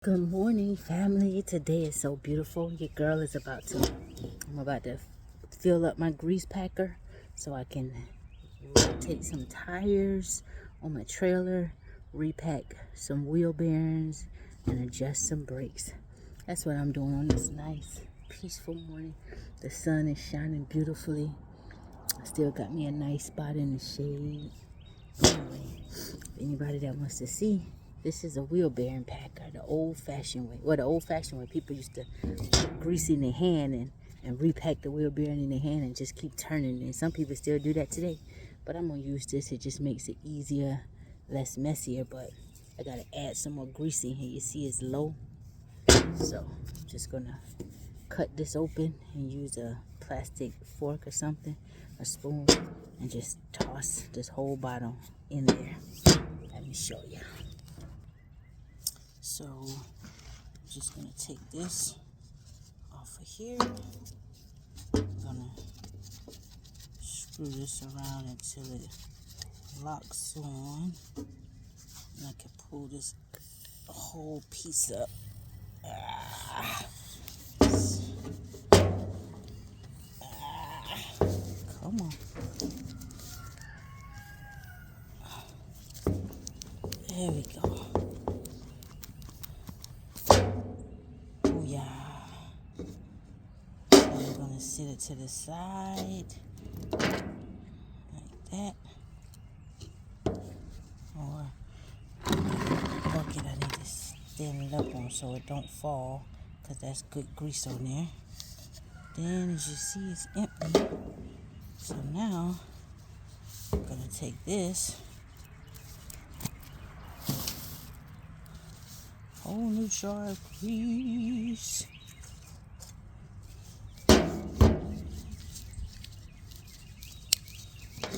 Good morning, family. Today is so beautiful. Your girl is I'm about to fill up my grease packer so I can rotate some tires on my trailer, repack some wheel bearings, and adjust some brakes. That's what I'm doing on this nice, peaceful morning. The sun is shining beautifully. I still got me a nice spot in the shade. Anyway, anybody that wants to see, this is a wheel bearing packer, the old-fashioned way. Well, the old-fashioned way, people used to put grease in their hand and repack the wheel bearing in their hand and just keep turning. And some people still do that today. But I'm going to use this. It just makes it easier, less messier. But I got to add some more grease in here. You see it's low. So I'm just going to cut this open and use a plastic fork or something, a spoon, and just toss this whole bottle in there. Let me show you. So I'm just gonna take this off of here. I'm gonna screw this around until it locks on, and I can pull this whole piece up. Come on. There we go. Oh yeah. I'm gonna sit it to the side like that. Or bucket I need to stand it up on so it don't fall, because that's good grease on there. Then as you see, it's empty. So now I'm gonna take this whole new jar of grease.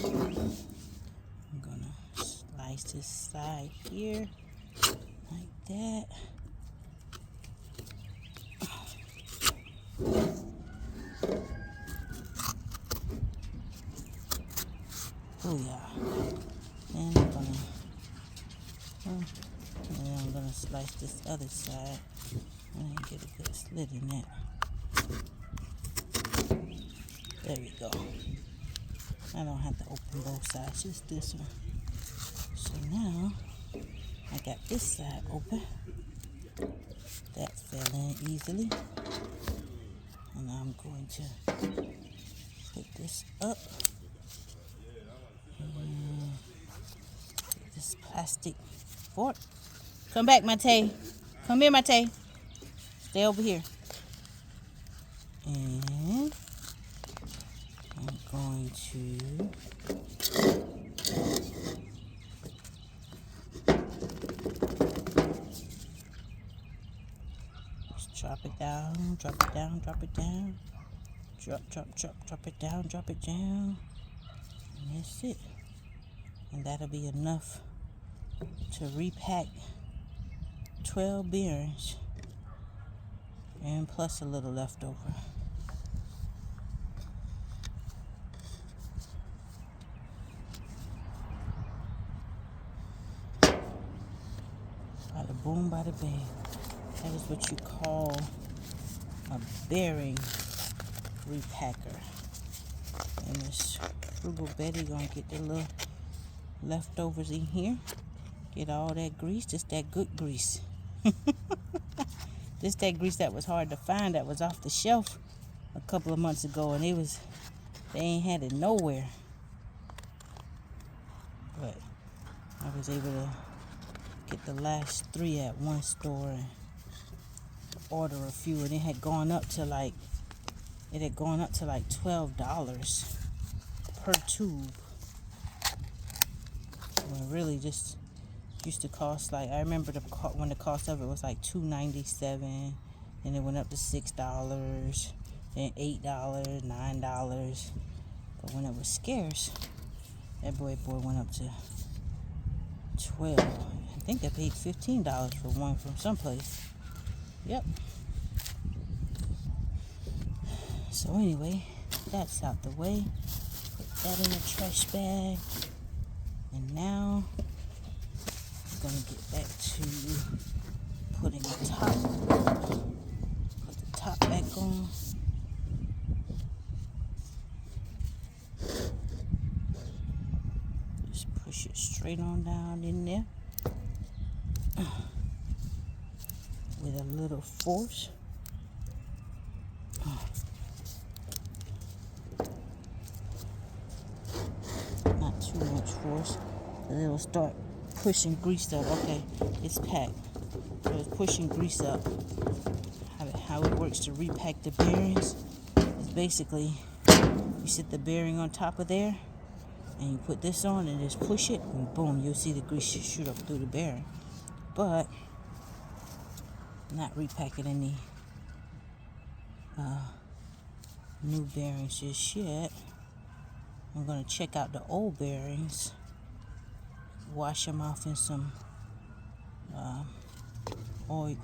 I'm gonna slice this side here like that. Oh yeah. And I'm gonna slice this other side and get a good slit in that. There we go. I don't have to open both sides, just this one. So now I got this side open. That fell in easily. And I'm going to put this up. And get this plastic fork. Come back, Mate. Come here, Mate. Stay over here. And I'm going to just drop it down, drop it down, drop it down. Drop it down, drop it down. And that's it. And that'll be enough to repack 12 bearings. And plus a little left over. Bada boom, bada bang. That is what you call a bearing repacker. And Miss Frugal Betty gonna get the little leftovers in here. Get all that grease, just that good grease. Just that grease that was hard to find, that was off the shelf a couple of months ago, and they ain't had it nowhere. But I was able to get the last 3 at one store and order a few, and it had gone up to like $12 per tube. When really just used to cost, like, I remember when the cost of it was like $2.97, and it went up to $6, then $8, $9. But when it was scarce, that boy went up to $12. I think I paid $15 for one from someplace. Yep. So anyway, that's out the way. Put that in a trash bag. And now I'm gonna get back to putting the top, put the top back on. Just push it straight on down in there with a little force. Not too much force, and it'll start pushing grease up. Okay, it's packed. So it's pushing grease up. How it works to repack the bearings is basically you set the bearing on top of there and you put this on and just push it and boom, you'll see the grease shoot up through the bearing. But not repacking any new bearings just yet. I'm going to check out the old bearings, wash them off in some oil,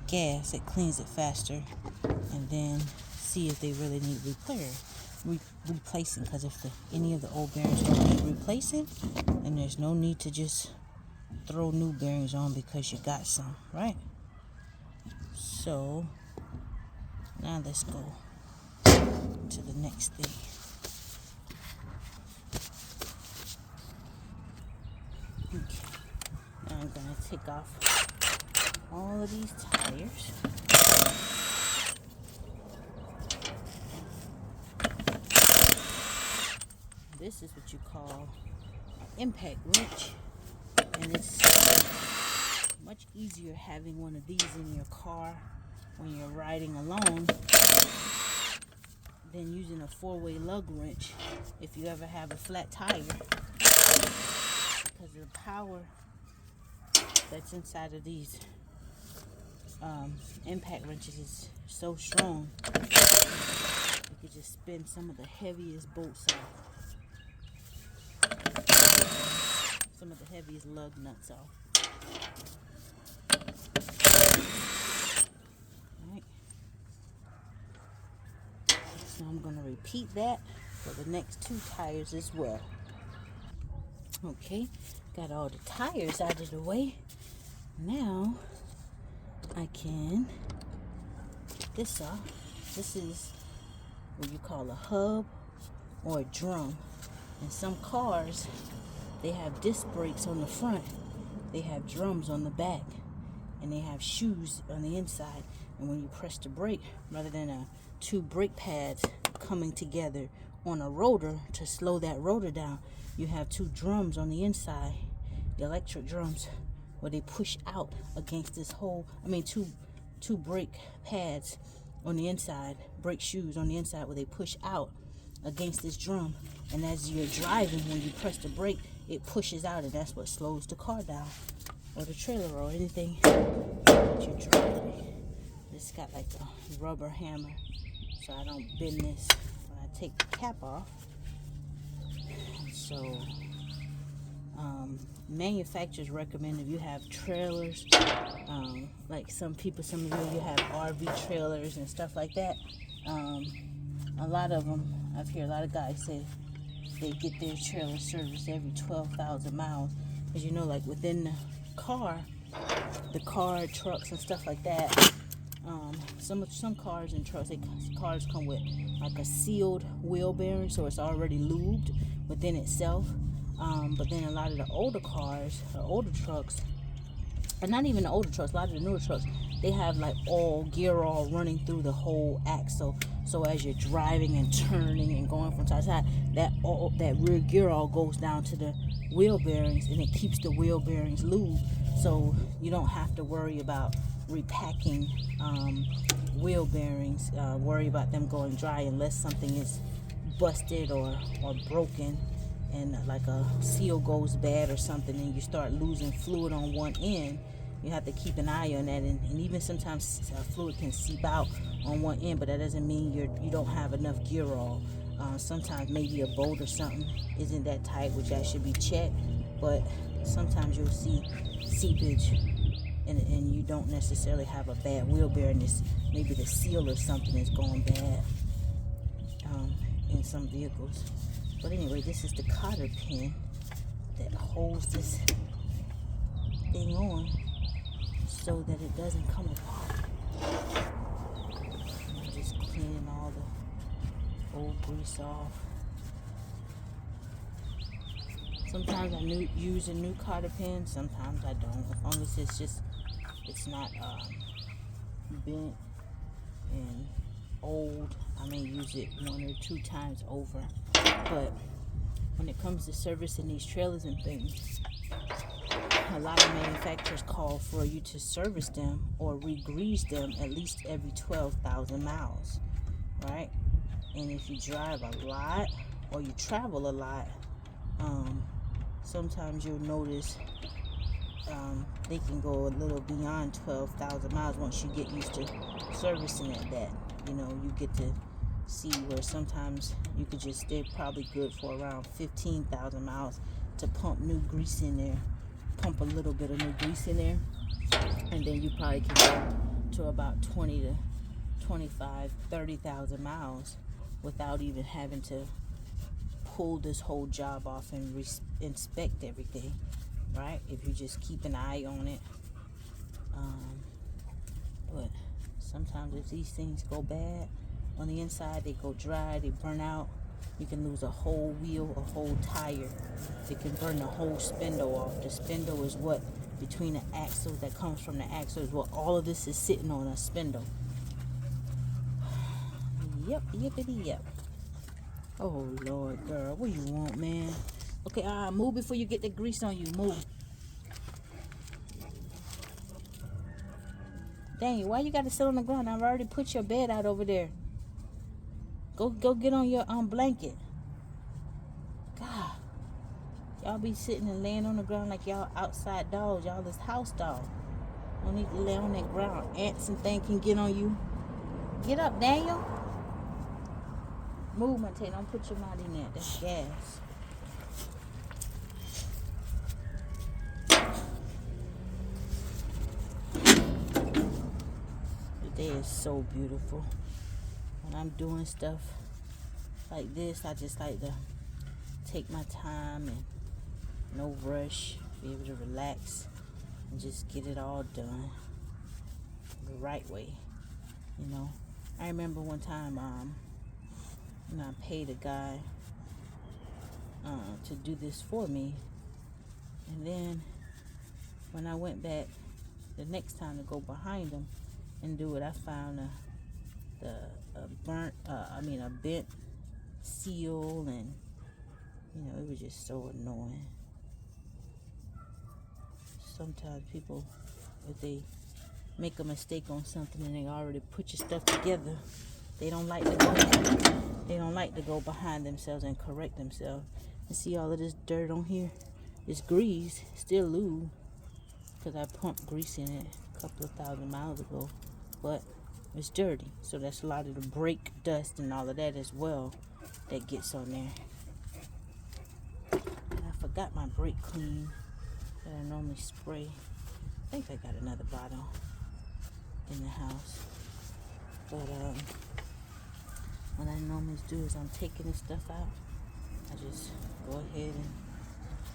gas that cleans it faster, and then see if they really need replacing. Because if any of the old bearings don't need replacing, then there's no need to just throw new bearings on because you got some, right? So now let's go to the next thing. Okay, now I'm going to take off all of these tires. This is what you call an impact wrench, and it's much easier having one of these in your car when you're riding alone than using a 4-way lug wrench if you ever have a flat tire, because the power that's inside of these impact wrenches is so strong you could just spin some of the heaviest bolts off, some of the heaviest lug nuts off. Alright, so I'm going to repeat that for the next 2 tires as well. Okay, got all the tires out of the way. Now I can get this off. This is what you call a hub or a drum. In some cars, they have disc brakes on the front, they have drums on the back, and they have shoes on the inside. And when you press the brake, rather than 2 brake pads coming together on a rotor to slow that rotor down, you have 2 drums on the inside, the electric drums, where they push out against this whole, two brake pads on the inside, brake shoes on the inside, where they push out against this drum. And as you're driving, when you press the brake, it pushes out, and that's what slows the car down, or the trailer, or anything that you're driving. This got like a rubber hammer, so I don't bend this when I take the cap off. So manufacturers recommend, if you have trailers, like some of you have RV trailers and stuff like that, a lot of them, I've heard a lot of guys say they get their trailer serviced every 12,000 miles, because you know, like within the car, trucks and stuff like that, some cars and trucks, cars come with like a sealed wheel bearing, so it's already lubed within itself. But then a lot of the older cars, or older trucks, and not even the older trucks, a lot of the newer trucks, they have like gear oil running through the whole axle. So as you're driving and turning and going from side to side, that rear gear oil goes down to the wheel bearings, and it keeps the wheel bearings lubed. So you don't have to worry about repacking wheel bearings, worry about them going dry unless something is busted or broken, and like a seal goes bad or something, and you start losing fluid on one end. You have to keep an eye on that, and even sometimes fluid can seep out on one end, but that doesn't mean you don't have enough gear oil. Sometimes maybe a bolt or something isn't that tight, which that should be checked, but sometimes you'll see seepage, and you don't necessarily have a bad wheel bearing. Maybe the seal or something is going bad in some vehicles. But anyway, this is the cotter pin that holds this thing on. so that it doesn't come apart. I'm just cleaning all the old grease off. Sometimes I use a new cotter pen, sometimes I don't. As long as it's not bent and old, I may use it 1 or 2 times over. But when it comes to servicing these trailers and things, a lot of manufacturers call for you to service them or re-grease them at least every 12,000 miles, right? And if you drive a lot or you travel a lot, sometimes you'll notice they can go a little beyond 12,000 miles once you get used to servicing at that. You know, you get to see where sometimes you could just stay probably good for around 15,000 miles to pump new grease in there. Pump a little bit of new grease in there, and then you probably can go to about 20 to 25, 30,000 miles without even having to pull this whole job off and inspect everything, right? If you just keep an eye on it. But sometimes if these things go bad on the inside, they go dry, they burn out, you can lose a whole wheel, a whole tire. It can burn the whole spindle off. The spindle is what, between the axle that comes from the axle, is what all of this is sitting on, a spindle. Yep, yippity yep. Oh, Lord, girl, what you want, man? Okay, move before you get the grease on you. Move. Dang, why you got to sit on the ground? I've already put your bed out over there. Go get on your blanket. God, y'all be sitting and laying on the ground like y'all outside dogs. Y'all is house dogs. Don't need to lay on that ground. Ants and things can get on you. Get up, Daniel. Move, Monte. Don't put your mouth in there. That's gas. The day is so beautiful. When I'm doing stuff like this, I just like to take my time and no rush, be able to relax and just get it all done the right way, you know. I remember one time, I paid a guy to do this for me, and then when I went back the next time to go behind him and do it, I found a bent seal, and it was just so annoying. Sometimes people, if they make a mistake on something and they already put your stuff together, they don't like to go behind themselves and correct themselves. And see all of this dirt on here? It's grease, still lube, because I pumped grease in it a couple of thousand miles ago, but it's dirty. So that's a lot of the brake dust and all of that as well that gets on there. And I forgot my brake clean that I normally spray. I think I got another bottle in the house. But what I normally do is I'm taking this stuff out. I just go ahead and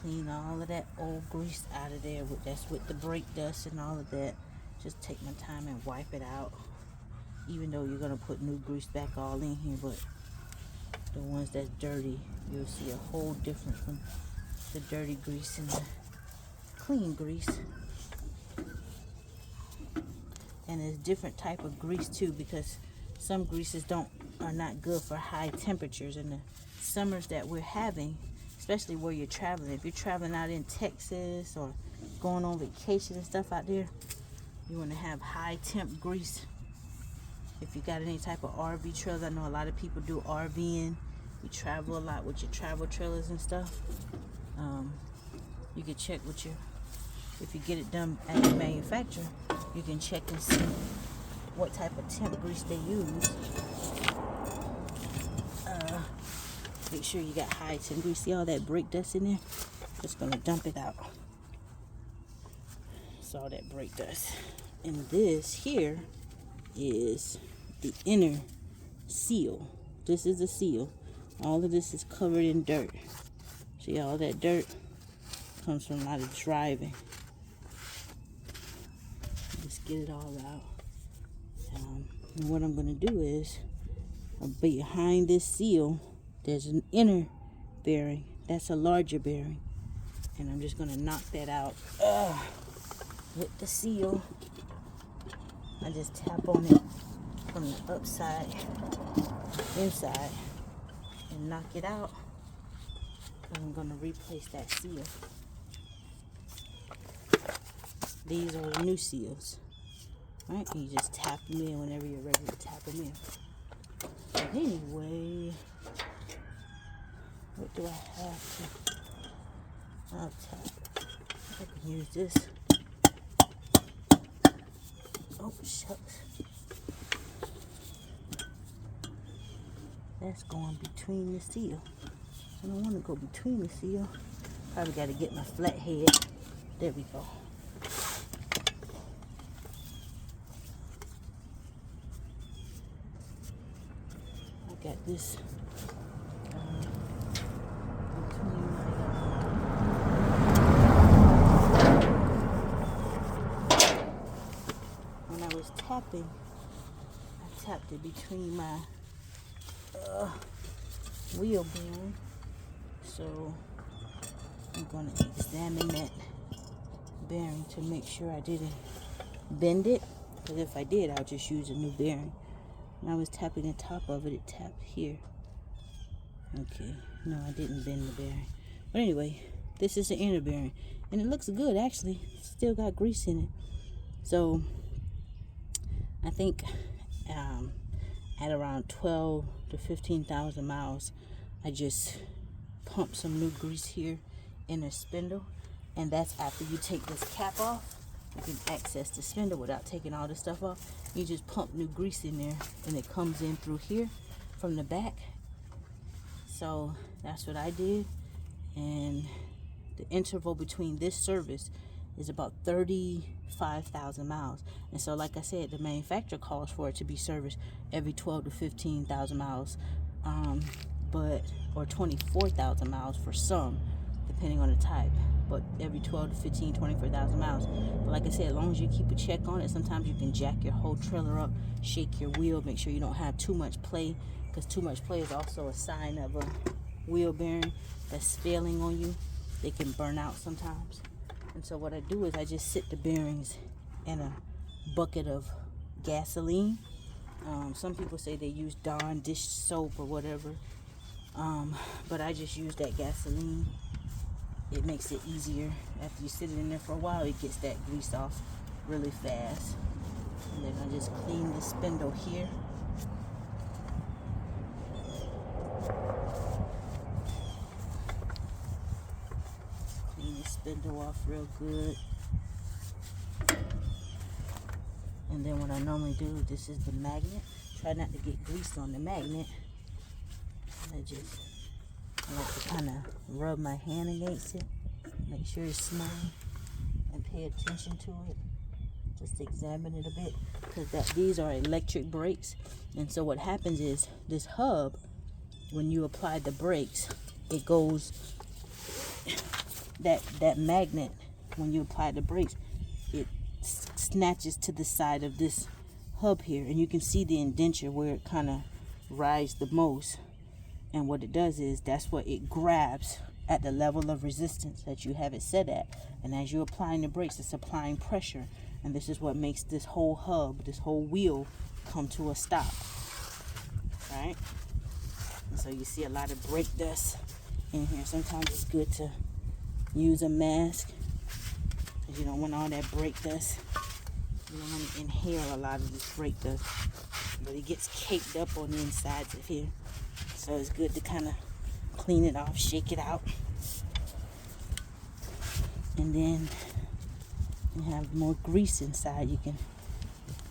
clean all of that old grease out of there. That's with the brake dust and all of that. Just take my time and wipe it out. Even though you're going to put new grease back all in here, but the ones that's dirty, you'll see a whole difference from the dirty grease and the clean grease. And there's different type of grease too, because some greases are not good for high temperatures. In the summers that we're having, especially where you're traveling, if you're traveling out in Texas or going on vacation and stuff out there, you want to have high temp grease. If you got any type of RV trailers, I know a lot of people do RVing. You travel a lot with your travel trailers and stuff. You can check with if you get it done at the manufacturer, you can check and see what type of temp grease they use. Make sure you got high temp grease. See all that brake dust in there? Just gonna dump it out. It's all that brake dust. And this here is the inner seal. This is the seal. All of this is covered in dirt. See, all that dirt comes from a lot of driving. You just get it all out. And what I'm going to do is, behind this seal, there's an inner bearing. That's a larger bearing. And I'm just going to knock that out with the seal. I just tap on it from the upside, inside, and knock it out. And I'm going to replace that seal. These are the new seals. Right? And you just tap them in whenever you're ready to tap them in. But anyway, what do I have to? I'll tap. I can use this. Oh, shucks. That's going between the seal. I don't want to go between the seal. Probably got to get my flat head. There we go. I got this between when I was tapping, I tapped it between my wheel bearing. So I'm going to examine that bearing to make sure I didn't bend it. Because if I did, I'll just use a new bearing. When I was tapping the top of it, it tapped here. Okay, no, I didn't bend the bearing. But anyway, this is the inner bearing. And it looks good, actually. Still got grease in it. So I think at around 12 to 15,000 miles, I just pump some new grease here in the spindle. And that's after you take this cap off. You can access the spindle without taking all the stuff off. You just pump new grease in there, and it comes in through here from the back. So that's what I did. And the interval between this service is about 35,000 miles. And so, like I said, the manufacturer calls for it to be serviced every 12 to 15,000 miles, or 24,000 miles for some, depending on the type. But every 12 to 15, 24,000 miles. But like I said, as long as you keep a check on it, sometimes you can jack your whole trailer up, shake your wheel, make sure you don't have too much play, because too much play is also a sign of a wheel bearing that's failing on you. They can burn out sometimes. And so what I do is I just sit the bearings in a bucket of gasoline. Some people say they use Dawn dish soap or whatever, but I just use that gasoline. It makes it easier. After you sit it in there for a while, it gets that grease off really fast. And then I just clean the spindle here. Clean the spindle off real good. And then what I normally do, this is the magnet. Try not to get grease on the magnet. I like to kind of rub my hand against it, make sure it's small, and pay attention to it. Just examine it a bit, because these are electric brakes. And so what happens is this hub, when you apply the brakes, it goes, that magnet, when you apply the brakes, it snatches to the side of this hub here, and you can see the indenture where it kind of rises the most. And what it does is, that's what it grabs at the level of resistance that you have it set at. And as you're applying the brakes, it's applying pressure. And this is what makes this whole hub, this whole wheel, come to a stop. Right? And so you see a lot of brake dust in here. Sometimes it's good to use a mask, because you don't want all that brake dust. You don't want to inhale a lot of this brake dust. But it gets caked up on the insides of here. So it's good to kind of clean it off, shake it out. And then you have more grease inside. You can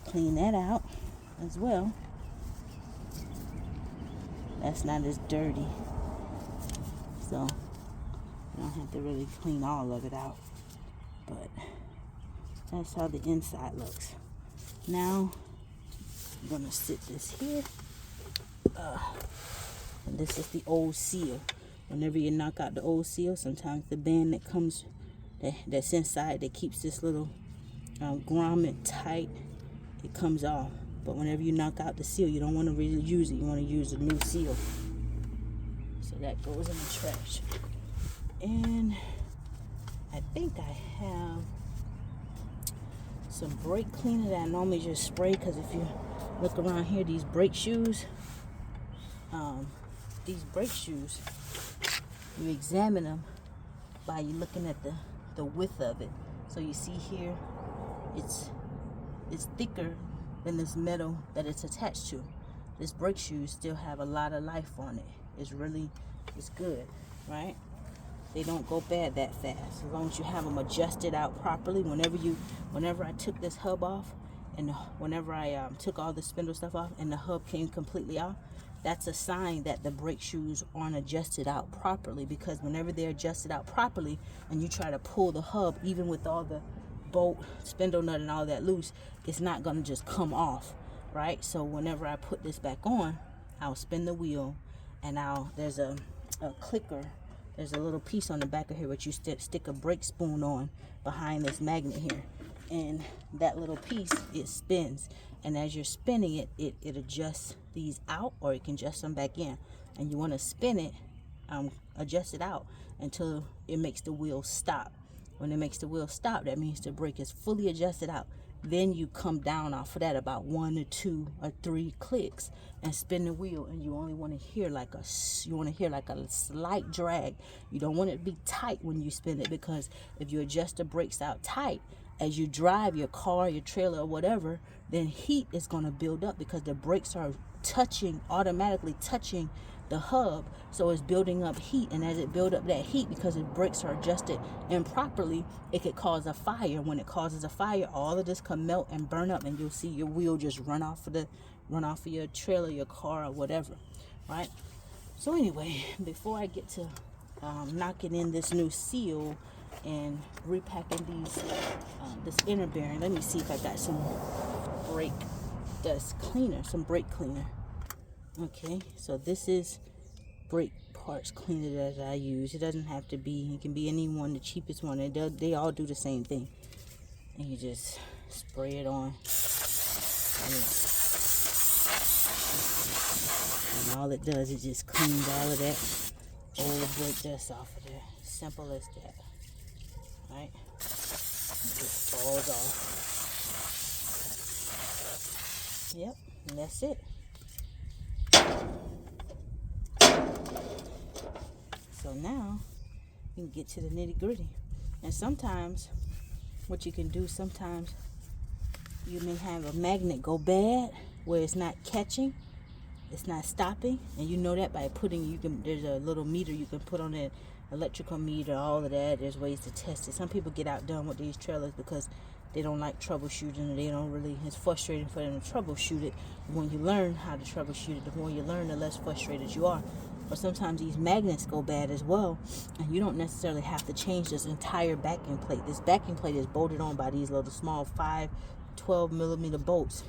clean that out as well. That's not as dirty. So you don't have to really clean all of it out. But that's how the inside looks. Now I'm going to sit this here. And this is the old seal. Whenever you knock out the old seal, sometimes the band that comes, that's inside, that keeps this little grommet tight, it comes off. But whenever you knock out the seal, you don't want to really use it. You want to use a new seal. So that goes in the trash. And I think I have some brake cleaner that I normally just spray, because if you look around here, these brake shoes, you examine them by you looking at the width of it. So you see here, it's thicker than this metal that it's attached to. This brake shoe still have a lot of life on it. It's good, right? They don't go bad that fast as long as you have them adjusted out properly. Whenever I took this hub off, and whenever I took all the spindle stuff off and the hub came completely off, that's a sign that the brake shoes aren't adjusted out properly. Because whenever they're adjusted out properly and you try to pull the hub, even with all the bolt, spindle nut and all that loose, it's not going to just come off, right? So whenever I put this back on, I'll spin the wheel, and there's a clicker. There's a little piece on the back of here which you stick a brake spoon on behind this magnet here, and that little piece, it spins, and as you're spinning it, it adjusts these out, or it can adjust them back in. And you want to spin it, adjust it out until it makes the wheel stop. When it makes the wheel stop, that means the brake is fully adjusted out. Then you come down off of that about 1 or 2 or 3 clicks and spin the wheel, and you only want to hear like a slight drag. You don't want it to be tight when you spin it, because if you adjust the brakes out tight, as you drive your car, your trailer, or whatever, then heat is going to build up, because the brakes are automatically touching the hub, so it's building up heat. And as it builds up that heat, because the brakes are adjusted improperly, it could cause a fire. When it causes a fire, all of this can melt and burn up, and you'll see your wheel just run off of your trailer, your car, or whatever, right? So anyway, before I get to knocking in this new seal and repacking this inner bearing, let me see if I got some brake dust cleaner, some brake cleaner. Okay, so this is brake parts cleaner that I use. It doesn't have to be, it can be any one, the cheapest one. They all do the same thing. And you just spray it on. And all it does is just cleans all of that old brake dust off of there. Simple as that. Right? It just falls off. Yep, and that's it. So now you can get to the nitty gritty. And sometimes what you can do, sometimes you may have a magnet go bad where it's not catching, it's not stopping, and you know that by putting, there's a little meter you can put on it, electrical meter, all of that. There's ways to test it. Some people get outdone with these trailers because they don't like troubleshooting, or they don't really, it's frustrating for them to troubleshoot it. When you learn how to troubleshoot it, the more you learn, the less frustrated you are. But sometimes these magnets go bad as well, and you don't necessarily have to change this entire backing plate. This backing plate is bolted on by these little small 12 millimeter bolts,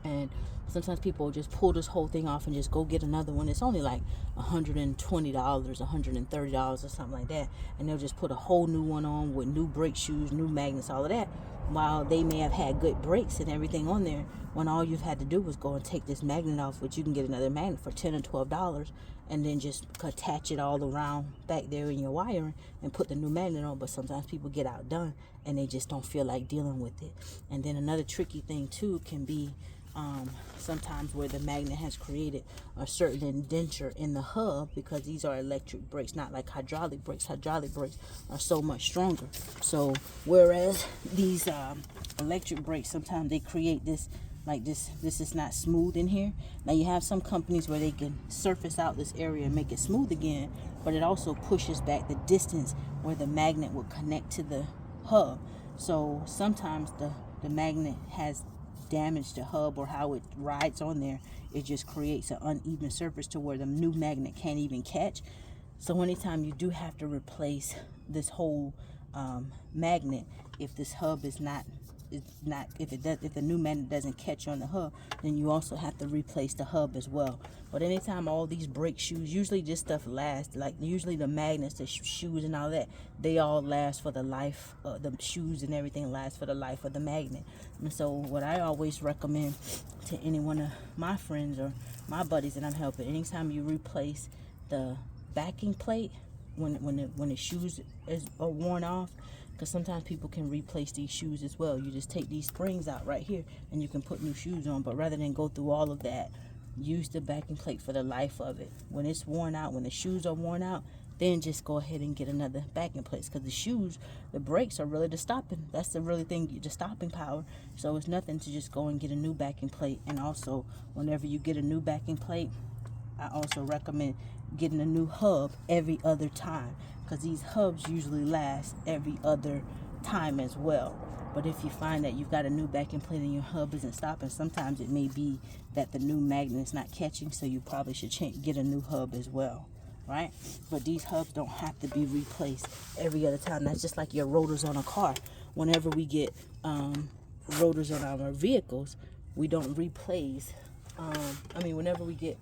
and sometimes people just pull this whole thing off and just go get another one. It's only like $120, $130 or something like that, and they'll just put a whole new one on with new brake shoes, new magnets, all of that, while they may have had good brakes and everything on there, when all you've had to do was go and take this magnet off, which you can get another magnet for $10 or $12, and then just attach it all around back there in your wiring and put the new magnet on. But sometimes people get outdone and they just don't feel like dealing with it. And then another tricky thing too can be sometimes where the magnet has created a certain indenture in the hub, because these are electric brakes, not like hydraulic brakes. Hydraulic brakes are so much stronger. So whereas these electric brakes, sometimes they create this, like this is not smooth in here. Now you have some companies where they can surface out this area and make it smooth again, but it also pushes back the distance where the magnet will connect to the hub. So sometimes the magnet has damaged the hub, or how it rides on there, it just creates an uneven surface to where the new magnet can't even catch. So anytime you do have to replace this whole magnet, if this hub is not not, if the new magnet doesn't catch on the hub, then you also have to replace the hub as well. But anytime all these brake shoes, usually this stuff lasts, like usually the magnets, the shoes and all that, they all last for the life, the shoes and everything lasts for the life of the magnet. And so what I always recommend to any one of my friends or my buddies that I'm helping, anytime you replace the backing plate, when the shoes are worn off, because sometimes people can replace these shoes as well. You just take these springs out right here and you can put new shoes on. But rather than go through all of that, use the backing plate for the life of it. When it's worn out, when the shoes are worn out, then just go ahead and get another backing plate, because the shoes, the brakes are really the stopping. That's the really thing, the stopping power. So it's nothing to just go and get a new backing plate. And also, whenever you get a new backing plate, I also recommend getting a new hub every other time, because these hubs usually last every other time as well. But if you find that you've got a new backing plate and your hub isn't stopping, sometimes it may be that the new magnet is not catching, so you probably should get a new hub as well, right? But these hubs don't have to be replaced every other time. That's just like your rotors on a car. Whenever we get rotors on our vehicles, we don't replace. Whenever we get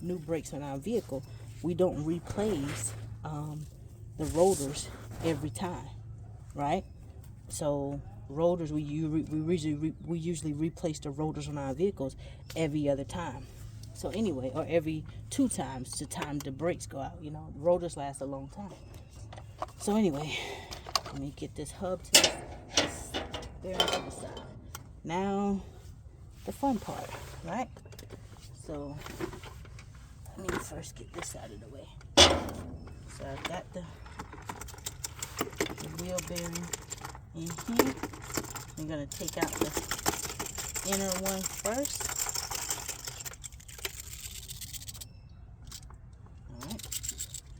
new brakes on our vehicle, we don't replace the rotors every time, right? So rotors, we usually replace the rotors on our vehicles every other time. So anyway, or every 2 times to time the brakes go out. You know, rotors last a long time. So anyway, let me get this hub to this bearing to the side. Now, the fun part, right? So let me first get this out of the way. So I've got the wheel bearing in here. I'm going to take out the inner one first. Alright,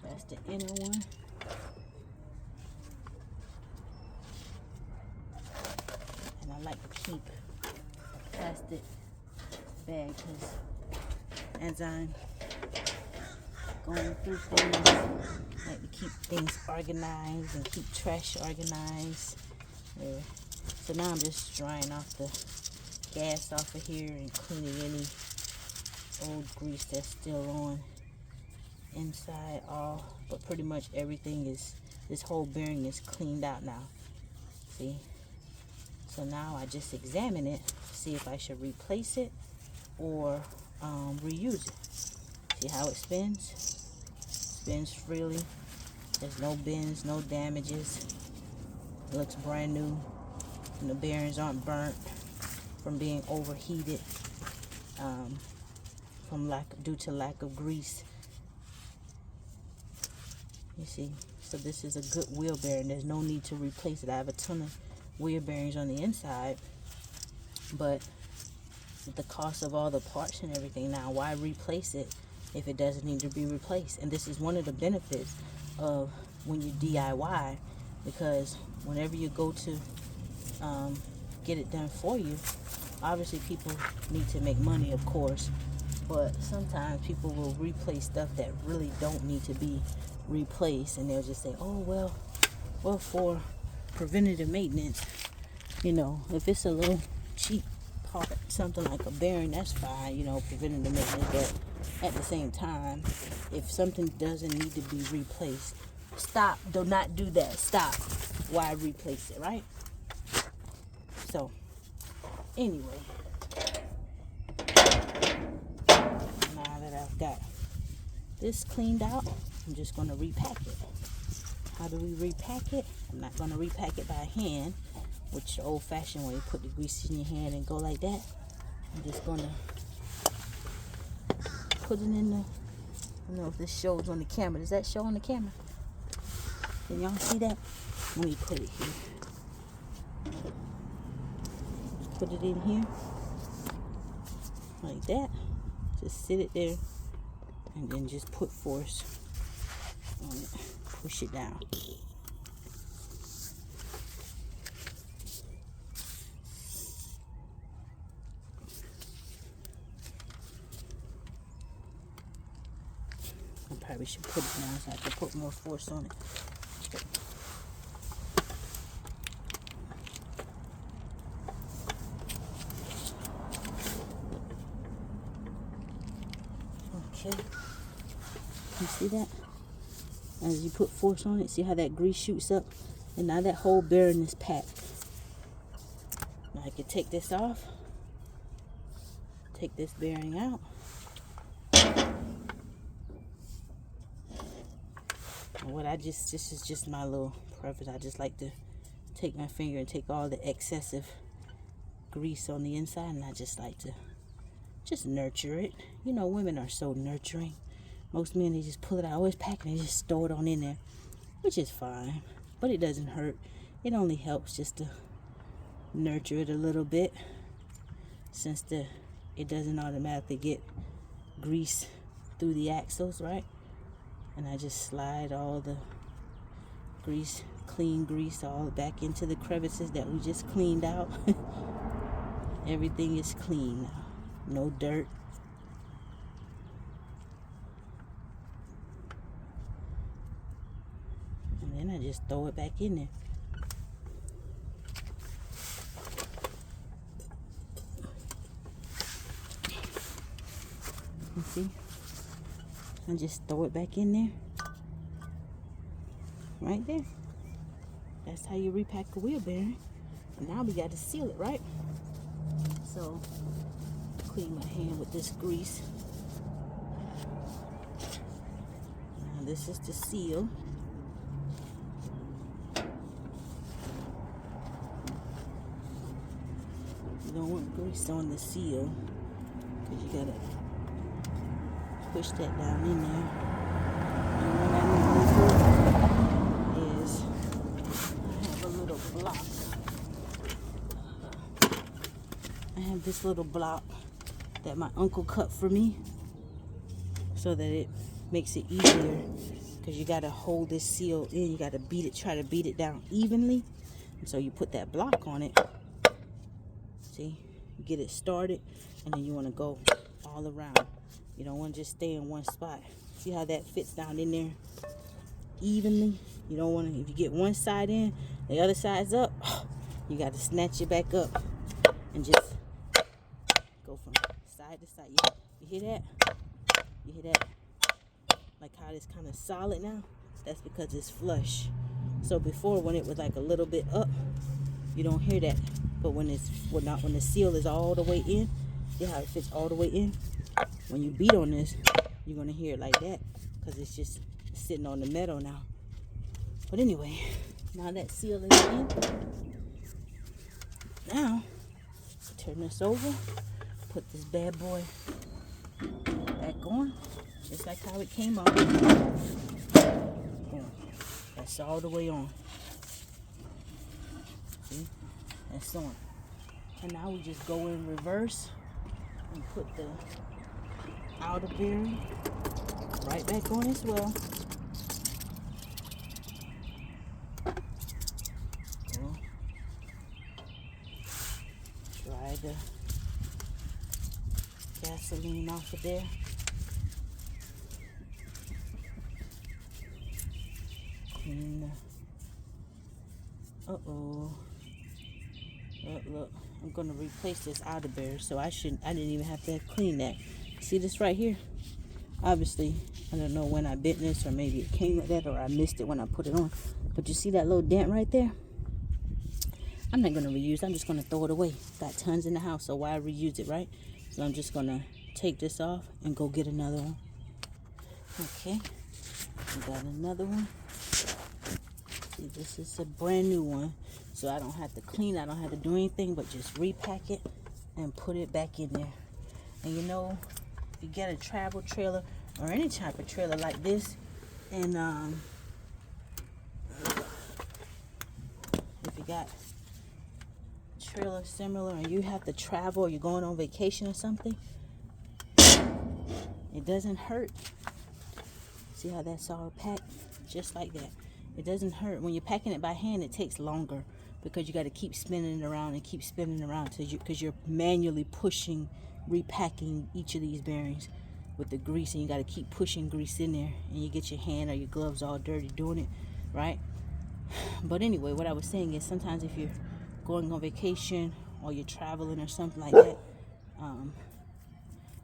that's the inner one. And I like to keep a plastic bag, because as I'm going through things, I like to keep things organized and keep trash organized. Yeah. So now I'm just drying off the gas off of here and cleaning any old grease that's still on inside all, but pretty much everything is, this whole bearing is cleaned out now. See? So now I just examine it, see if I should replace it or reuse it. See how it spins? Spins freely. There's no bends, no damages. It looks brand new. And the bearings aren't burnt from being overheated due to lack of grease. You see? So this is a good wheel bearing. There's no need to replace it. I have a ton of wheel bearings on the inside, but the cost of all the parts and everything, now why replace it if it doesn't need to be replaced? And this is one of the benefits of when you DIY, because whenever you go to get it done for you, obviously people need to make money, of course, but sometimes people will replace stuff that really don't need to be replaced, and they'll just say, oh well, for preventative maintenance, you know, if it's a little cheap part, something like a bearing, that's fine, you know, preventative maintenance. But at the same time, if something doesn't need to be replaced, stop. Do not do that. Stop. Why replace it, right? So anyway, now that I've got this cleaned out, I'm just going to repack it. How do we repack it? I'm not going to repack it by hand, which the old-fashioned way, you put the grease in your hand and go like that. I'm just going to put it in the, I don't know if this shows on the camera. Does that show on the camera? Can y'all see that? Let me put it here. Put it in here. Like that. Just sit it there. And then just put force on it. Push it down. I probably should put it down so I can put more force on it. Okay. You see that? As you put force on it, see how that grease shoots up? And now that whole bearing is packed. Now I can take this off. Take this bearing out. And this is just my little preference. I just like to take my finger and take all the excessive grease on the inside, and I just like to just nurture it. You know, women are so nurturing. Most men, they just pull it out, always pack it and just throw it on in there, which is fine, but it doesn't hurt. It only helps just to nurture it a little bit, since it doesn't automatically get grease through the axles, right? And I just slide all the grease, clean grease, all back into the crevices that we just cleaned out. Everything is clean now, no dirt. And then I just throw it back in there. You see? I just throw it back in there. Right there. That's how you repack a wheel bearing. And now we got to seal it, right? So, clean my hand with this grease. Now this is the seal. You don't want grease on the seal, because you gotta push that down in there. And what I normally do is I have a little block. I have this little block that my uncle cut for me, so that it makes it easier, because you gotta hold this seal in. You gotta beat it, try to beat it down evenly. And so you put that block on it. See, you get it started, and then you want to go all around. You don't want to just stay in one spot. See how that fits down in there evenly? You don't want to, if you get one side in, the other side's up, you got to snatch it back up and just go from side to side. You hear that? You hear that? Like how it's kind of solid now? That's because it's flush. So before, when it was like a little bit up, you don't hear that. But when the seal is all the way in, see how it fits all the way in? When you beat on this, you're going to hear it like that, because it's just sitting on the metal now. But anyway, now that seal is in, now turn this over, put this bad boy back on, just like how it came off. Boom. That's all the way on. See? That's on. And now we just go in reverse and put the outer bearing right back on as well. Dry the gasoline off of there. Clean the, look, I'm gonna replace this outer bearing, so I didn't even have to clean that. See this right here? Obviously, I don't know when I bent this, or maybe it came like that, or I missed it when I put it on. But you see that little dent right there? I'm not gonna reuse it. I'm just gonna throw it away. Got tons in the house, so why reuse it, right? So I'm just gonna take this off and go get another one. Okay, we got another one. See, this is a brand new one, so I don't have to clean. I don't have to do anything but just repack it and put it back in there. And you know, if you get a travel trailer or any type of trailer like this, and if you got trailer similar and you have to travel, or you're going on vacation or something, it doesn't hurt. See how that's all packed? Just like that. It doesn't hurt. When you're packing it by hand, it takes longer, because you got to keep spinning it around and keep spinning it around, because you're manually pushing, repacking each of these bearings with the grease, and you got to keep pushing grease in there, and you get your hand or your gloves all dirty doing it, right? But anyway, what I was saying is, sometimes if you're going on vacation or you're traveling or something like that,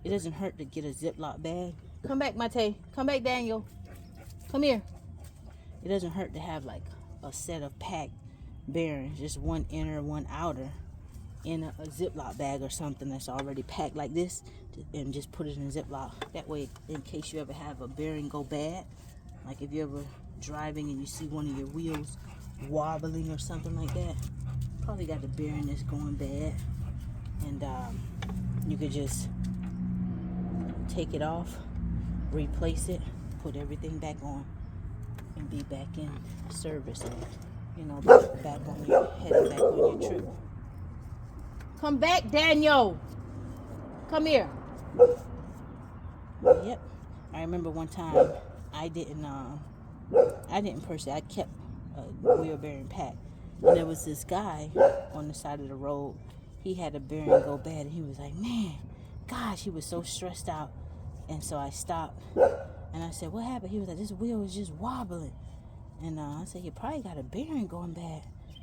it doesn't hurt to get a Ziploc bag Come back, Mate. Come back, Daniel. Come here. It doesn't hurt to have like a set of packed bearings, just one inner, one outer, in a Ziploc bag or something that's already packed like this, and just put it in a Ziploc. That way, in case you ever have a bearing go bad, like if you're ever driving and you see one of your wheels wobbling or something like that, probably got the bearing that's going bad, and you could just take it off, replace it, put everything back on, and be back in service, or back on your heading back on your trip. Come back, Daniel. Come here. Yep. I remember one time I didn't personally. I kept a wheel bearing packed, and there was this guy on the side of the road. He had a bearing go bad, and he was like, "Man, gosh," he was so stressed out. And so I stopped, and I said, "What happened?" He was like, "This wheel is just wobbling." And I said, "You probably got a bearing going bad."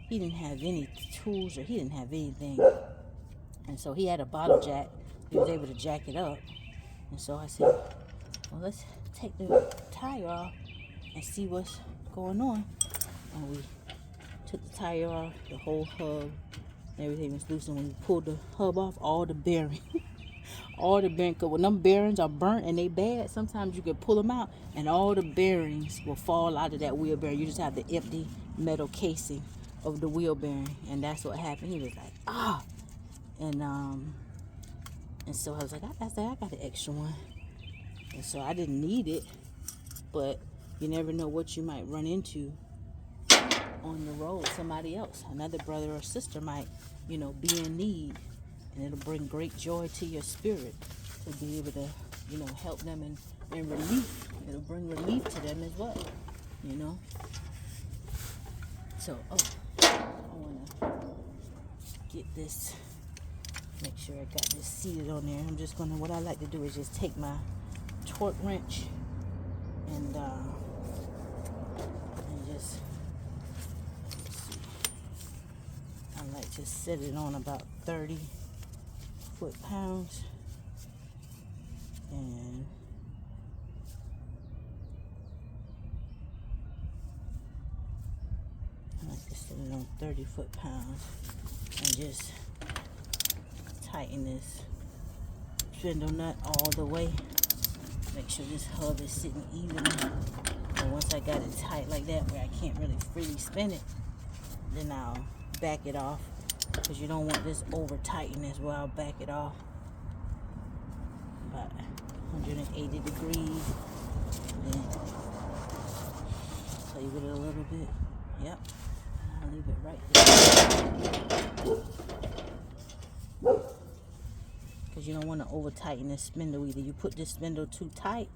He didn't have any tools, or he didn't have anything. And so he had a bottle jack. He was able to jack it up. And so I said, "Well, let's take the tire off and see what's going on." And we took the tire off, the whole hub, everything was loose. And when we pulled the hub off, all the bearings, because when them bearings are burnt and they bad, sometimes you can pull them out and all the bearings will fall out of that wheel bearing. You just have the empty metal casing of the wheel bearing. And that's what happened. He was like, "Ah." And so I was like, I got an extra one. And so I didn't need it, but you never know what you might run into on the road. Somebody else, another brother or sister might, be in need, and it'll bring great joy to your spirit to be able to, help them and relief. It'll bring relief to them as well, So, I want to get this. Make sure I got this seated on there. I'm just gonna, what I like to do is just take my torque wrench and just, let's see. I like to set it on about 30 foot-pounds, and I like to set it on 30 foot-pounds and just tighten this spindle nut all the way. Make sure this hub is sitting evenly. And once I got it tight like that, where I can't really freely spin it, then I'll back it off, because you don't want this over tightened as well. I'll back it off about 180 degrees. Then play with it a little bit. Yep. I'll leave it right there, because you don't want to over tighten this spindle either. You put this spindle too tight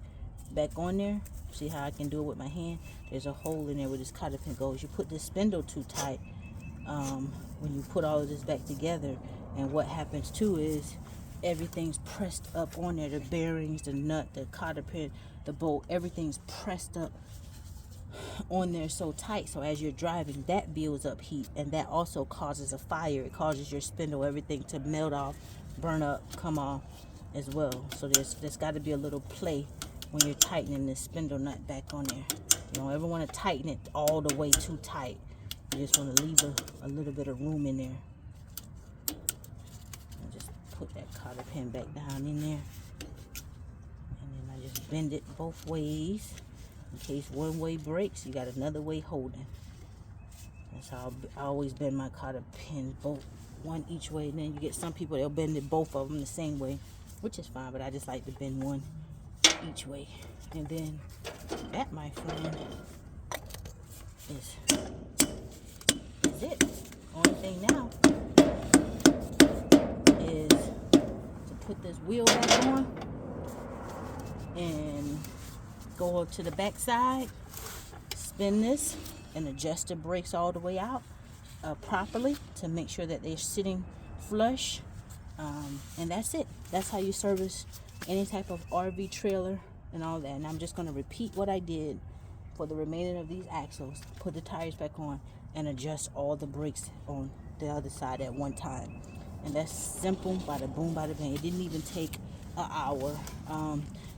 back on there. See how I can do it with my hand? There's a hole in there where this cotter pin goes. You put this spindle too tight, when you put all of this back together, and what happens too is everything's pressed up on there. The bearings, the nut, the cotter pin, the bolt, everything's pressed up on there so tight. So as you're driving, that builds up heat, and that also causes a fire. It causes your spindle, everything to melt off, burn up, come off as well. So there's got to be a little play when you're tightening this spindle nut back on there. You don't ever want to tighten it all the way too tight. You just want to leave a little bit of room in there. And just put that cotter pin back down in there, and then I just bend it both ways. In case one way breaks, you got another way holding. That's how I always bend my cotter pins, both one each way. And then you get some people, they'll bend it both of them the same way, which is fine, but I just like to bend one each way. And then that, my friend, is it. Only thing now is to put this wheel back on and go up to the back side, spin this, and adjust the brakes all the way out properly to make sure that they're sitting flush. And that's it. That's how you service any type of RV trailer and all that. And I'm just going to repeat what I did for the remaining of these axles. Put the tires back on and adjust all the brakes on the other side at one time. And that's simple, bada boom, bada bang. It didn't even take an hour.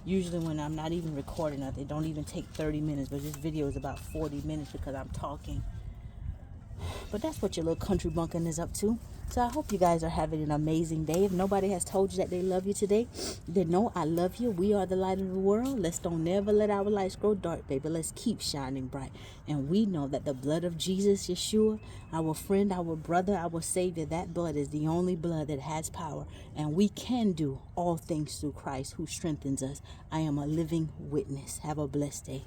Usually when I'm not even recording it, they don't even take 30 minutes, but this video is about 40 minutes because I'm talking. But that's what your little country bumpkin is up to. So I hope you guys are having an amazing day. If nobody has told you that they love you today, then know I love you. We are the light of the world. Let's don't never let our lights grow dark, baby. Let's keep shining bright. And we know that the blood of Jesus, Yeshua, our friend, our brother, our Savior, that blood is the only blood that has power. And we can do all things through Christ who strengthens us. I am a living witness. Have a blessed day.